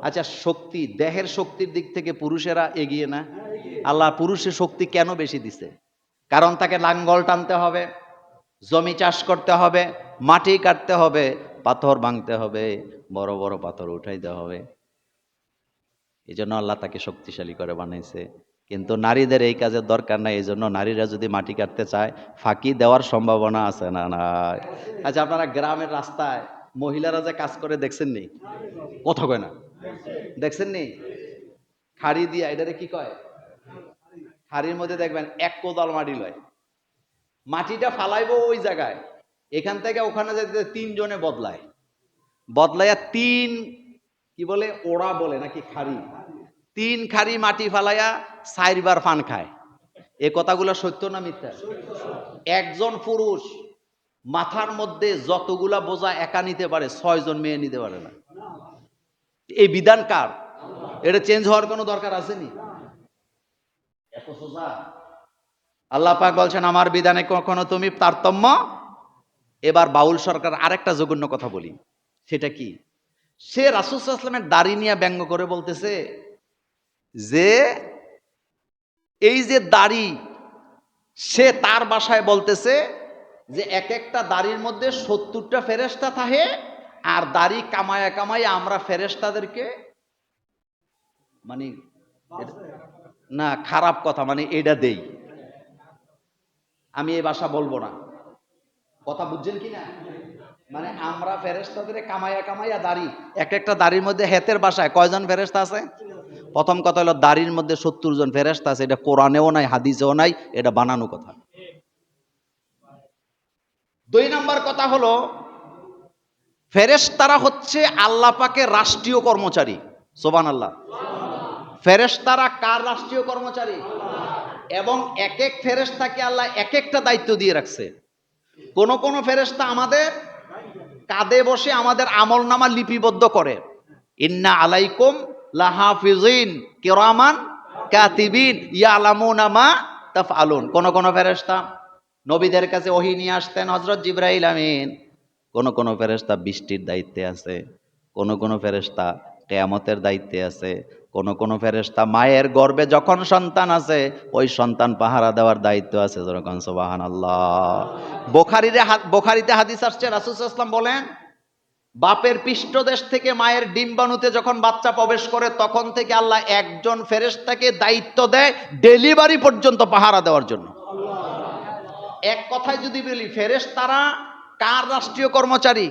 আচ্ছা, শক্তি, দেহের শক্তির দিক থেকে পুরুষেরা এগিয়ে না? আল্লাহ পুরুষের শক্তি কেন বেশি দিছে? কারণ তাকে লাঙ্গল টানতে হবে, জমি চাষ করতে হবে, মাটি কাটতে হবে, পাথর ভাঙতে হবে, বড় বড় পাথর উঠাইতে হবে। এই জন্য আল্লাহ তাকে শক্তিশালী করে বানাইছে। কিন্তু নারীদের এই কাজের দরকার নাই। এই জন্য নারীরা যদি মাটি কাটতে চায় ফাঁকি দেওয়ার সম্ভাবনা আছে না? নাই। আচ্ছা, আপনারা গ্রামের রাস্তায় মহিলারা যে কাজ করে দেখছেন নি? কথা কয় না? দেখছেন নি? খাড়ি দিয়া, এটারে কি কয়? খাড়ির মধ্যে দেখবেন 1 কোদাল মাটি লয়, মাটিটা ফালাইবো ওই জায়গায়, এখান থেকে ওখানে যেতে 3 জনে বদলায়, বদলাইয়া 3 কি বলে ওড়া বলে নাকি খাড়ি, 3 খাড়ি মাটি ফালাইয়া 4 বার পান খায়। এ কথাগুলো সত্য না মিথ্যা? একজন পুরুষ মাথার মধ্যে যতগুলা বোঝা একা নিতে পারে 6 জন মেয়ে নিতে পারে না। এই বিধান কার? এটা চেঞ্জ হওয়ার কোনো দরকার আছে নি? এত সোজা। আল্লাহ পাক বলছেন আমার বিধানে কখনো তুমি তারতম্য। এবার বাউল সরকার আরেকটা জঘন্য কথা বলি, সেটা কি? সে রাসূল সাল্লাল্লাহু আলাইহি ওয়াসাল্লামের দাড়ি নিয়ে ব্যঙ্গ করে বলতেছে যে এই যে দাড়ি, সে তার ভাষায় বলতেছে যে এক একটা দাড়ির মধ্যে 70টা ফেরেশতা থাকে, আর দাড়ি কামায়া কামায়া আমরা ফেরেশতাদেরকে মানে না, খারাপ কথা, মানে এটা দেই। আমি এই ভাষা বলবো না, কথা বুঝছেন কি না? মানে আমরা ফেরেশতাদের কামাইয়া কামাইয়া দাড়ি, এক একটা দাড়ির মধ্যে হেতের বাসায় কয়জন ফেরেশতা আছে? প্রথম কথা হলো দাড়ির মধ্যে 70 জন ফেরেশতা আছে, এটা কোরআনেও নাই, হাদিসেও নাই, এটা বানানো কথা। 2 নাম্বার কথা হলো ফেরেশতারা হচ্ছে আল্লাহ পাকের রাষ্ট্রীয় কর্মচারী। সুবহানাল্লাহ। ফেরেশতারা কার রাষ্ট্রীয় কর্মচারী? এবং এক এক ফেরেশতাকে আল্লাহ এক একটা দায়িত্ব দিয়ে রাখছে। কোন কোন ফেরেশতা আমাদের কাঁধে বসে আমাদের আমলনামা লিপিবদ্ধ করে। ইন্না আলাইকুম লাহাফিজিন কিরামান কাতিবিন ইয়ালামুনা মা তাফআলুন। কোন কোন ফেরেশতা নবীদের কাছে ওহী নিয়ে আসতেন, হযরত জিবরাইল আমিন। কোন কোন ফেরেশতা বৃষ্টির দায়িত্বে আছে, কোন কোন ফেরেশতা কিয়ামতের দায়িত্বে আছে, কোন কোন ফেরেশতা মায়ের গর্ভে যখন সন্তান আছে ওই সন্তান পাহারা দেওয়ার দায়িত্ব আছে। যখন সুবহানাল্লাহ। বুখারীতে হাদিস আসছে, রাসূল সাল্লাল্লাহু আলাইহি ওয়াসাল্লাম বলেন বাপের পৃষ্ঠদেশ থেকে মায়ের ডিম্বাণুতে যখন বাচ্চা প্রবেশ করে তখন থেকে আল্লাহ একজন ফেরেশতাকে দায়িত্ব দেয় ডেলিভারি পর্যন্ত পাহারা দেওয়ার জন্য। এক কথায় যদি বলি ফেরেশতারা কার রাষ্ট্রীয় কর্মচারী?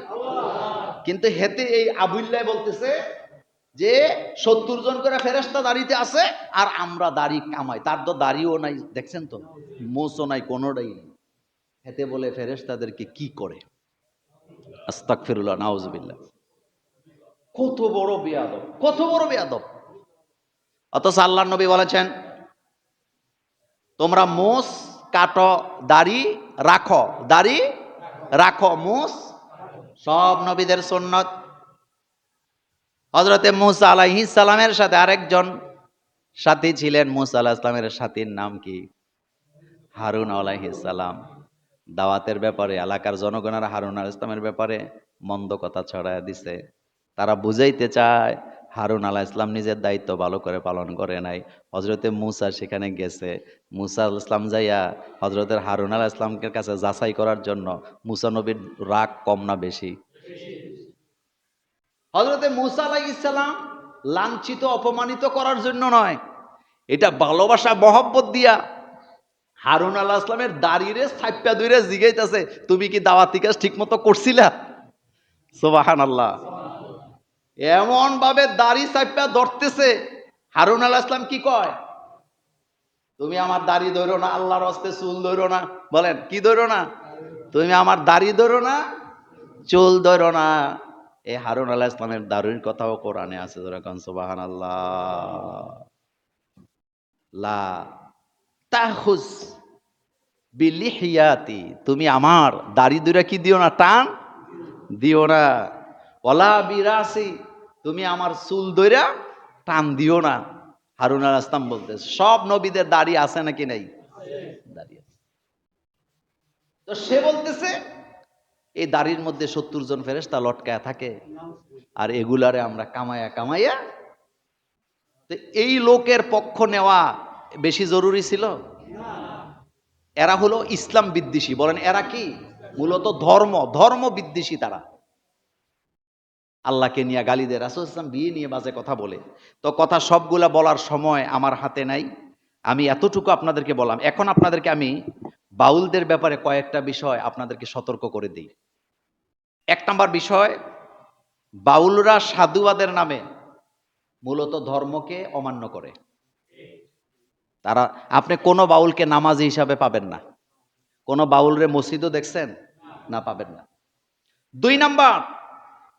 কিন্তু হেতে এই আবুল্লাহ বলতেছে যে 70 জন করে ফেরেশতা দাড়িতে আছে আর আমরা দাড়ি কামাই। তার তো দাড়িও নাই, দেখছেন তো, মোচও নাই, কোনোটাই নেই। হেতে বলে ফেরেশতাদেরকে কি করে? আস্তাগফিরুল্লাহ, নাউজুবিল্লাহ। কত বড় বেয়াদব, কত বড় বেয়াদব। অথচ আল্লাহর নবী বলেছেন, তোমরা মোষ কাটো, দাড়ি রাখো, দাড়ি রাখো, মোষ সব নবীদের সুন্নত। হযরতে মূসা আলাইহিস সালামের সাথে আরেকজন সাথী ছিলেন। মূসা আলাইহিস সালামের সাথীর নাম কি? হারুন আলাইহিস সালাম। দাওয়াতের ব্যাপারে এলাকার জনগণের হারুন আলাইহিস সালামের ব্যাপারে মন্দ কথা ছড়ায় দিছে। তারা বুঝাইতে চায় হারুন আলাইহিস সালাম নিজের দায়িত্ব ভালো করে পালন করে নাই। হযরতে মূসা সেখানে গেছে। মূসা আলাইহিস সালাম যাইয়া হযরতের হারুন আলাইহিস সালামের কাছে যাচাই করার জন্য, মূসা নবীর রাগ কম না বেশি? হযরতে মূসা আলাইহিস সালাম লাঞ্ছিত অপমানিত করার জন্য নয়, এটা ভালোবাসা মহব্বত দিয়া হারুন আলাইহিস সালামের দাড়িরে ছাইপ্পা ধইরা জিগাইতাছে, তুমি কি দাওয়াতি কাজ ঠিক মতো করছিলা? সুবহানাল্লাহ। এমন ভাবে দাড়ি ছাইপ্পা ধরতেছে, হারুন আলাইহিস সালাম কি কয়? তুমি আমার দাড়ি ধরো না, আল্লাহর হস্তে চুল ধরো না। বলেন কি ধরো না? তুমি আমার দাড়ি ধরো না, চুল ধরো না। এই হারুন আলাইহিস সালামের দাড়ির কথাও কোরআনে আছে, যেরকম সুবহানাল্লাহ। লা তাখুজ বিলিহিয়াতি, তুমি আমার দাড়ি দুইরা কি দিও না, টান দিও না। ওয়ালা বিরাসি, তুমি আমার চুল ধইরা টান দিও না। হারুন আলাইহিস সালাম বলতেছে, সব নবীদের দাড়ি আছে নাকি নাই? দাড়ি আছে। তো সে বলতেছে, এই দাড়ির মধ্যে 70 জন ফেরেশতা লটকায়া থাকে, আর এগুলারে আমরা কামাইয়া কামাইয়া। তো এই লোকের পক্ষ নেওয়া বেশি জরুরি ছিল? এরা হলো ইসলাম বিদ্বেষী। বলেন এরা কি? মূলত ধর্ম বিদ্বেষী তারা। আল্লাহকে নিয়ে গালি দেয়, রাসূল সাল্লাল্লাহু আলাইহি ওয়াসাল্লাম বিয়ে নিয়ে বাজে কথা বলে। তো কথা সবগুলা বলার সময় আমার হাতে নাই, আমি এতটুকু আপনাদেরকে বললাম। এখন আপনাদেরকে আমি বাউলদের ব্যাপারে কয়েকটা বিষয় আপনাদেরকে সতর্ক করে দিই। 1 নাম্বার বিষয়, বাউলরা সাধুবাদের নামে মূলত ধর্মকে অমান্য করে। তারা, আপনি কোনো বাউলকে নামাজি হিসাবে পাবেন না। কোনো বাউলরে মসজিদও দেখছেন? না, পাবেন না। 2 নাম্বার,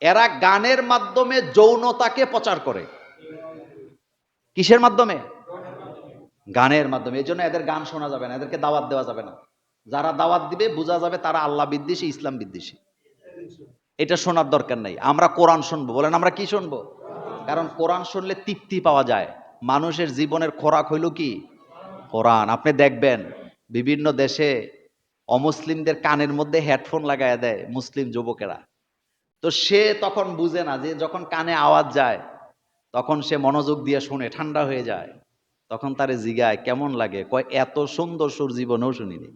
এরা গানের মাধ্যমে যৌনতাকে প্রচার করে। কিসের মাধ্যমে? গানের মাধ্যমে। এই জন্য এদের গান শোনা যাবে না, এদেরকে দাওয়াত দেওয়া যাবে না। যারা দাওয়াত দিবে বোঝা যাবে তারা আল্লাহ বিদ্বেষী, ইসলাম বিদ্বেষী। এটা শোনার দরকার নাই। আমরা কোরআন শুনবো। বলেন আমরা কি শুনবো? কারণ কোরআন শুনলে তৃপ্তি পাওয়া যায়। মানুষের জীবনের খোরাক হইল কি? কোরআন। আপনি দেখবেন বিভিন্ন দেশে অমুসলিমদের কানের মধ্যে হেডফোন লাগায় দেয় মুসলিম যুবকেরা। তো সে তখন বুঝে না যে যখন কানে আওয়াজ যায় তখন সে মনোযোগ দিয়ে শুনে, ঠান্ডা হয়ে যায়। তখন তারে জিগায় কেমন লাগে, কয় এত সুন্দর সুর জীবনেও শুনিনি।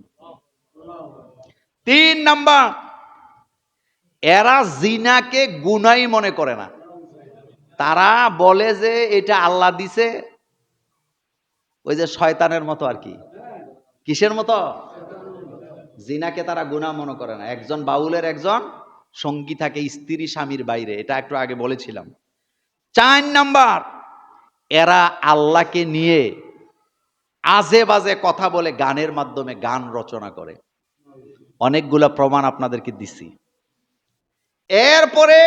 3 নাম্বার, এরা জিনাকে গুনাই মনে করে না। তারা বলে যে এটা আল্লাহ দিছে, ওই যে শয়তানের মতো আর কি। কিসের মতো? জিনাকে তারা গুনাহ মনে করে না। একজন বাউলের একজন সঙ্গী থাকে স্ত্রী স্বামীর বাইরে, এটা একটু আগে বলেছিলাম। 4 নাম্বার, এরা আল্লাহকে নিয়ে আজে বাজে কথা বলে গানের মাধ্যমে গান রচনা করে। অনেকগুলা প্রমাণ আপনাদেরকে দিছি। এরপরে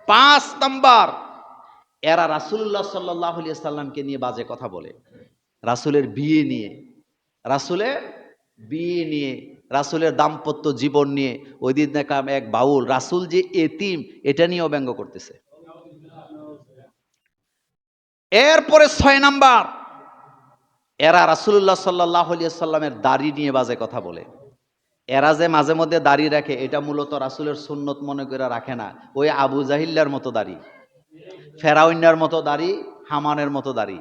5 নাম্বার, এরা রাসূলুল্লাহ সাল্লাল্লাহু আলাইহি সাল্লামকে নিয়ে বাজে কথা বলে। রাসূলের বিয়ে নিয়ে, রাসূলের বিয়ে নিয়ে, রাসূলের দাম্পত্য জীবন নিয়ে। ওই দিন দেখলাম এক বাউল রাসূল যে এতিম এটা নিয়েও ব্যঙ্গ করতেছে। এরপরে 6 নাম্বার, এরা রাসূলুল্লাহ সাল্লাল্লাহু আলাইহি সাল্লামের দাড়ি নিয়ে বাজে কথা বলে। এরা যে মাঝে মধ্যে দাড়ি রাখে এটা মূলত রাসূলের সুন্নত মনে করে রাখে না। ওই আবু জাহিল্লার মতো দাড়ি, ফেরাউন্নার মতো দাড়ি, হামানের মতো দাড়ি।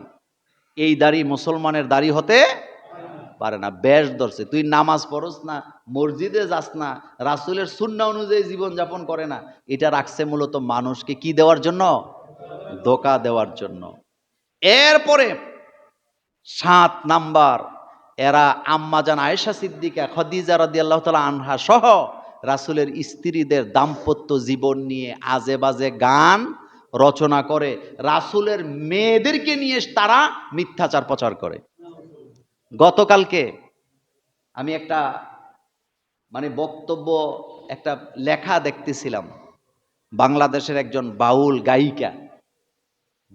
এই দাড়ি মুসলমানের দাড়ি হতে পারে না। বেশ ধরছে, তুই নামাজ পড়স না, মসজিদে যাস না, রাসূলের সুন্নাহ অনুযায়ী জীবন যাপন করে না, এটা রাখছে মূলত মানুষকে কি দেওয়ার জন্য? ধোঁকা দেওয়ার জন্য। এরপরে 7 নাম্বার, এরা আম্মাজান আয়েশা সিদ্দিকা, খাদিজা রাদিয়াল্লাহু তাআলা আনহা সহ রাসূলের স্ত্রীদের দাম্পত্য জীবন নিয়ে আজে বাজে গান রচনা করে। রাসূলের মেয়েদেরকে নিয়ে তারা মিথ্যাচার প্রচার করে। গতকালকে আমি একটা বক্তব্য, একটা লেখা দেখতেছিলাম। বাংলাদেশের একজন বাউল গায়িকা,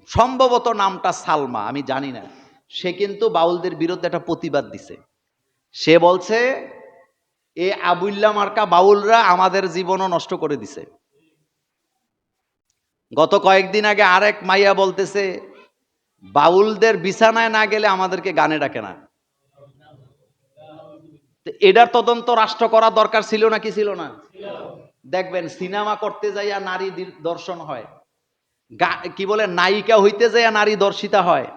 সম্ভবত নামটা সালমা, আমি জানি না। সে কিন্তু বাউলদের বিরুদ্ধে একটা প্রতিবাদ দিছে। সে বলছে এ আবুল্লা মার্কা বাউলরা আমাদের জীবনও নষ্ট করে দিছে। গত কয়েকদিন আগে আরেক মাইয়া বলতেছে বাউলদের বিছানায় না গেলে আমাদেরকে গানে ডাকে না। এটার তদন্ত রাষ্ট্র করা দরকার ছিল না কি ছিল না? দেখবেন সিনেমা করতে যাইয়া নারী দর্শন হয়, কি বলে নায়িকা হইতে যাইয়া নারী দর্শিতা হয়,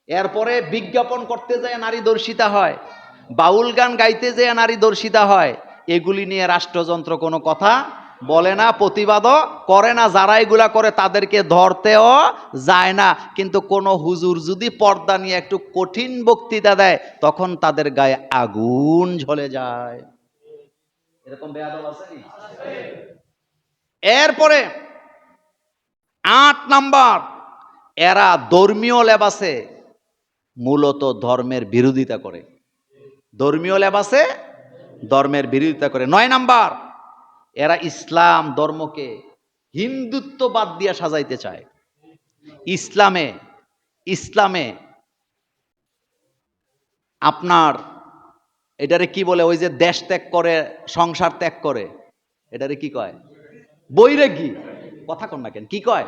এরপরে বিজ্ঞাপন করতে যায় নারী দর্শিতা হয়, বাউল গান গাইতে যায় নারী দর্শিতা হয়। এগুলি নিয়ে রাষ্ট্রযন্ত্র কোনো কথা বলে না, প্রতিবাদও করে না। যারা এগুলা করে তাদেরকে ধরতেও যায় না। কিন্তু কোনো হুজুর যদি পর্দা নিয়ে একটু কঠিন বক্তৃতা দেয় তখন তাদের গায়ে আগুন জ্বলে যায়। এরকম বেয়াদব আছে নি? এরপরে 8 নাম্বার, এরা ধর্মীয় লেবাসে মূলত ধর্মের বিরোধিতা করে। ধর্মীয় লেবাসে ধর্মের বিরোধিতা করে। 9 নাম্বার, এরা ইসলাম ধর্মকে হিন্দুত্ব বাদ দিয়ে সাজাইতে চায়। ইসলামে আপনার এটারে কি বলে, ওই যে দেশ ত্যাগ করে সংসার ত্যাগ করে, এটারে কি কয়? বৈরাগী। কথা কন না কেন, কি কয়?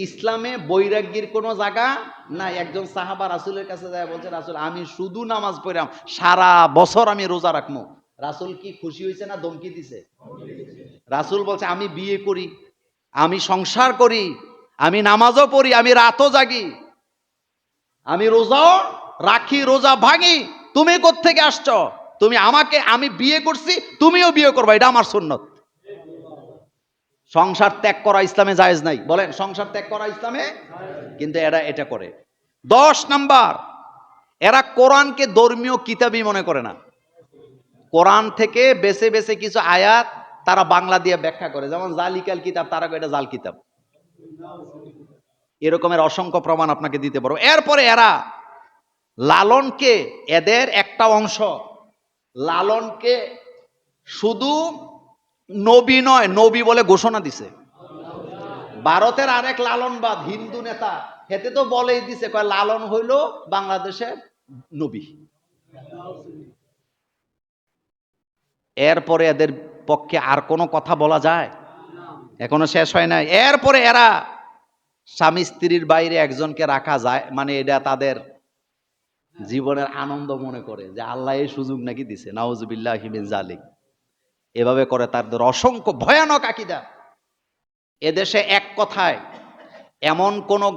ইসলামে বৈরাগ্যের কোনো জায়গা নাই। একজন সাহাবা রাসূলের কাছে যায়, বলছে রাসূল আমি শুধু নামাজ পড়াম, সারা বছর আমি রোজা রাখবো। রাসূল কি খুশি হয়েছে না ধমকি দিছে? রাসূল বলছে আমি বিয়ে করি, আমি সংসার করি, আমি নামাজও পড়ি, আমি রাতও জাগি, আমি রোজাও রাখি, রোজা ভাঙি, তুমি কোত্থেকে আসছো? তুমি আমাকে, আমি বিয়ে করছি, তুমিও বিয়ে করবা, এটা আমার সুন্নত। সংসার ত্যাগ করা ইসলামে জায়েজ নাই। বলেন সংসার ত্যাগ করা ইসলামে? কিন্তু এরা এটা করে। 10 নাম্বার, এরা কোরআনকে ধর্মীয় কিতাবই মনে করে না। কোরআন থেকে বেছে বেছে কিছু আয়াত তারা বাংলা দিয়ে ব্যাখ্যা করে, যেমন জালিকাল কিতাব, তারা এটা জাল কিতাব। এরকমের অসংখ্য প্রমাণ আপনাকে দিতে পারবো। এরপরে এরা লালনকে, এদের একটা অংশ লালনকে শুধু নবী নয়, নবী বলে ঘোষণা দিছে। ভারতের আরেক লালনবাদ হিন্দু নেতা, হেতে তো বলেই দিছে, কয় লালন হইল বাংলাদেশের নবী। এরপরে এদের পক্ষে আর কোনো কথা বলা যায়? এখনো শেষ হয় নাই। এরপরে এরা স্বামী স্ত্রীর বাইরে একজনকে রাখা যায়, মানে এটা তাদের জীবনের আনন্দ মনে করে যে আল্লাহ এই সুযোগ নাকি দিছে। নাউজুবিল্লাহি মিন যালিক। এভাবে করে তাদের অসংখ্য ভয়ানক আকীদা। এদেশে এক কথায় এমন কোনো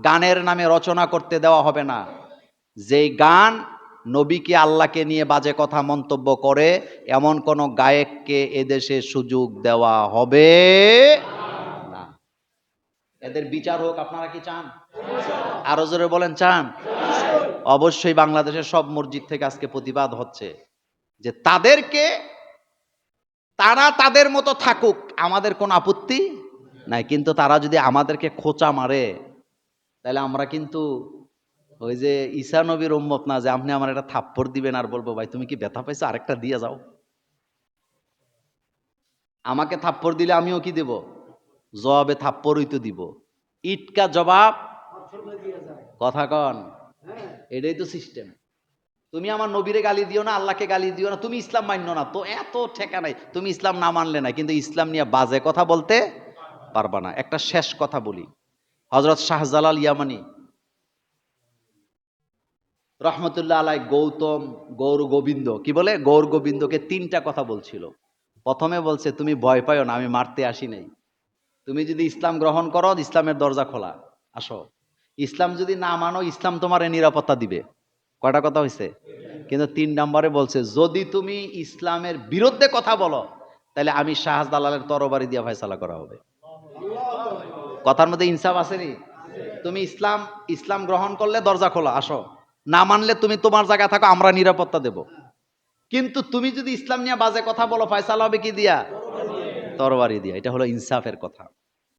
গানের নামে রচনা করতে দেওয়া হবে না যেই গান নবীকে আল্লাহকে নিয়ে বাজে কথা মন্তব্য করে, এমন কোন গায়ককে এদেশে সুযোগ দেওয়া হবে না। এদের বিচার হোক। আপনারা কি চান? আরো জোরে বলেন চান? অবশ্যই বাংলাদেশের সব মসজিদ থেকে আজকে প্রতিবাদ হচ্ছে যে তারা তাদের মতো থাকুক, আমাদের কোনো আপত্তি নাই, কিন্তু তারা যদি আমাদেরকে খোঁচা মারে তাহলে আমরা কিন্তু ওই যে ঈসা নবীর উম্মত না, যে আপনি আমার একটা থাপ্পড় দিবেন আর বলবো ভাই তুমি কি ব্যথা পাইছো, আরেকটা দিয়ে যাও। আমাকে থাপ্পড় দিলে আমিও কি দেব? জবাবে থাপ্পড়ই তো দিব। ইটকা জবাব কথা কন, এটাই তো সিস্টেম। তুমি আমার নবীরে গালি দিও না, আল্লাহকে গালি দিও না, তুমি ইসলাম মান্য না, তো এত ঠেকা নাই। তুমি ইসলাম না মানলে না, কিন্তু ইসলাম নিয়ে বাজে কথা বলতে পারবা না। একটা শেষ কথা বলি, হযরত শাহজালাল ইয়ামানি রহমতুল্লাহ আলাই গৌর গোবিন্দ, কি বলে, গৌর গোবিন্দকে 3টা কথা বলছিল। প্রথমে বলছে তুমি ভয় পাইও না, আমি মারতে আসি নাই। তুমি যদি ইসলাম গ্রহণ করো, ইসলামের দরজা খোলা, আসো। ইসলাম যদি না মানো, ইসলাম তোমার নিরাপত্তা দিবে। কয়টা কথা হয়েছে? কিন্তু 3 নম্বরে বলছে যদি তুমি ইসলামের বিরুদ্ধে কথা বলো তাহলে আমি শাহজালালের তরবারি দিয়ে ফয়সালা করা হবে। কথার মধ্যে ইনসাফ আছে নি? তুমি ইসলাম গ্রহণ করলে দরজা খোলা, আসো। না মানলে তুমি তোমার জায়গা থাকো, আমরা নিরাপত্তা দেব। কিন্তু তুমি যদি ইসলাম নিয়ে বাজে কথা বলো, ফয়সালা হবে কি দিয়া? তরবারি দিয়া। এটা হলো ইনসাফের কথা।